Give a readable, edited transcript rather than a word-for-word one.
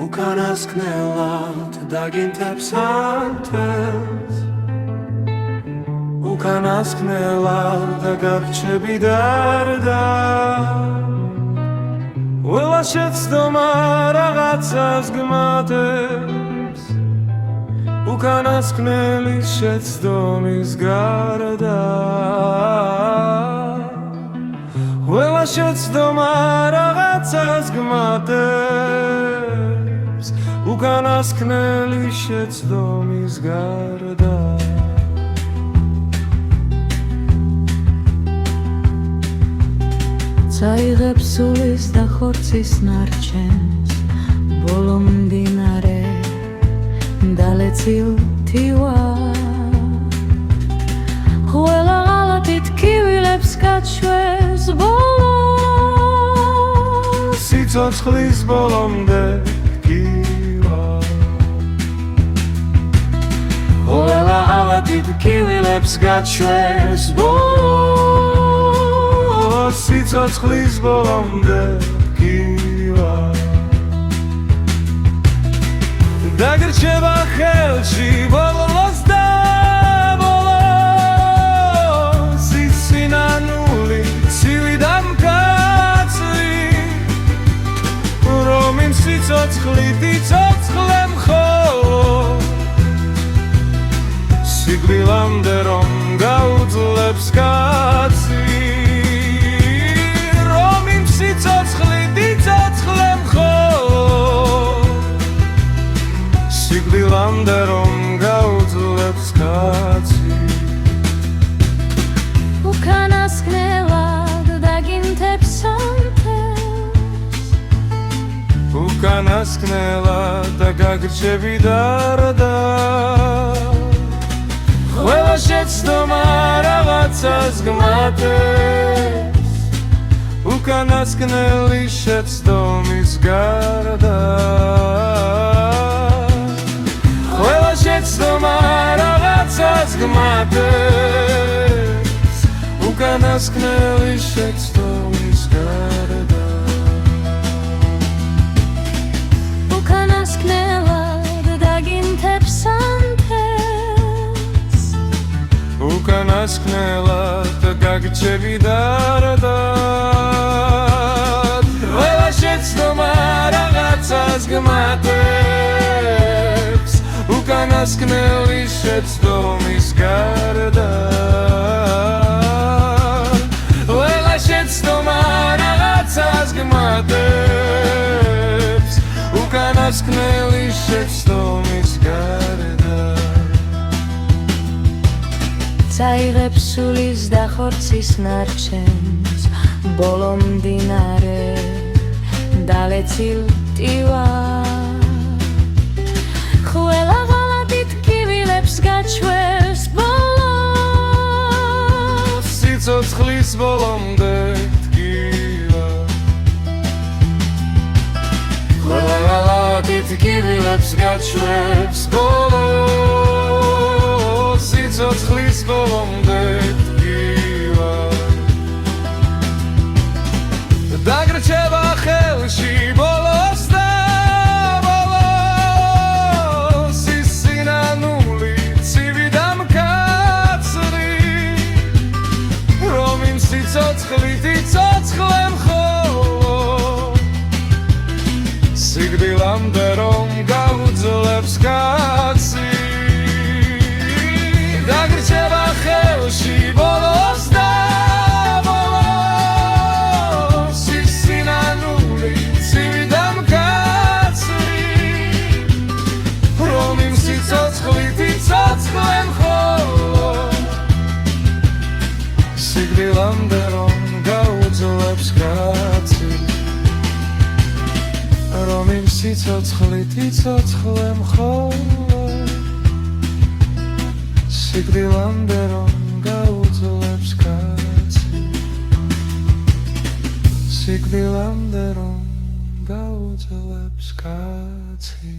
უკანასკნელად დაგინთებს ანთებს უკანასკნელად დაგარჩები დარდა ყველა შეცდომა რაღაცას გმატებს უკანასკნელი შეცდომის გარდა ყველა შეცდომა რაღაცას გმატებს უკანასკნელი შეცდომის გარდა წაიღებს სულის და ხორცის ნარჩენს ბოლო მდინარე დალეცილ თივა ყველა ღალატით კივილებს გაჩვენს ბოლო სიცოცხლის ბოლომდე კივა ყველა ღალატით კივილებს გაჩვენს ბოლო სიცოცხლის ბოლომდე კივა დაგრჩება ხელში ბოლოს და ბოლოს სინანული ცივი და მკაცრი რომ იმ სიცოცხლით იცოცხლე მხოლოდ სიკვდილამდე რომ გაუძლებს კაცი სიკვდილამდე რომ გაუძლებს კაცი უკანასკნელად დაგინთებს ანთებს უკანასკნელად დაგარჩები დარდა ყველა შეცდომა რაღაცას გმატებს უკანასკნელი შეცდომის გარდა ყველა შეცდომა რაღაცას გმატებს უკანასკნელი შეცდომის გარდა უკანასკნელად დაგინთებს ანთებს უკანასკნელად გაგრჩები დარდა ყველა შეცდომა რაღაცას გმატებს უკანასკნელი შეცდომის გარდა ყველა შეცდომა რაღაცას გმატებს უკანასკნელი შეცდომის გარდა წაიღებს სულის და ხორცის ნარჩენს ბოლო მდინარე დალეცილ ტივა ყველა ღალატით კივილებს გაჩვენს ბოლო სიცოცხლის ბოლომდე ტკივა ყველა ღალატით კივილებს გაჩვენს ბოლო სიცოცხლის ბოლომდე ტკივა დაგრჩება ხელში ბოლოს და ბოლოს სინანული ცივი და მკაცრი რომ იმ სიცოცხლით იცოცხლე მხოლოდ სიკვდილამდე რომ გაუძლებს კაცი დაგრჩება ხელში ბოლოს და ბოლოს სინანული ცივი და მკაცრი რომ იმ სიცოცხლით იცოცხლე მხოლოდ სიკვდილამდე რომ გაუძლებს კაცი რომ იმ სიცოცხლით იცოცხლე მხოლოდ სიკვდილამდე რომ გაუძლებს კაცი სიკვდილამდე რომ გაუძლებს კაცი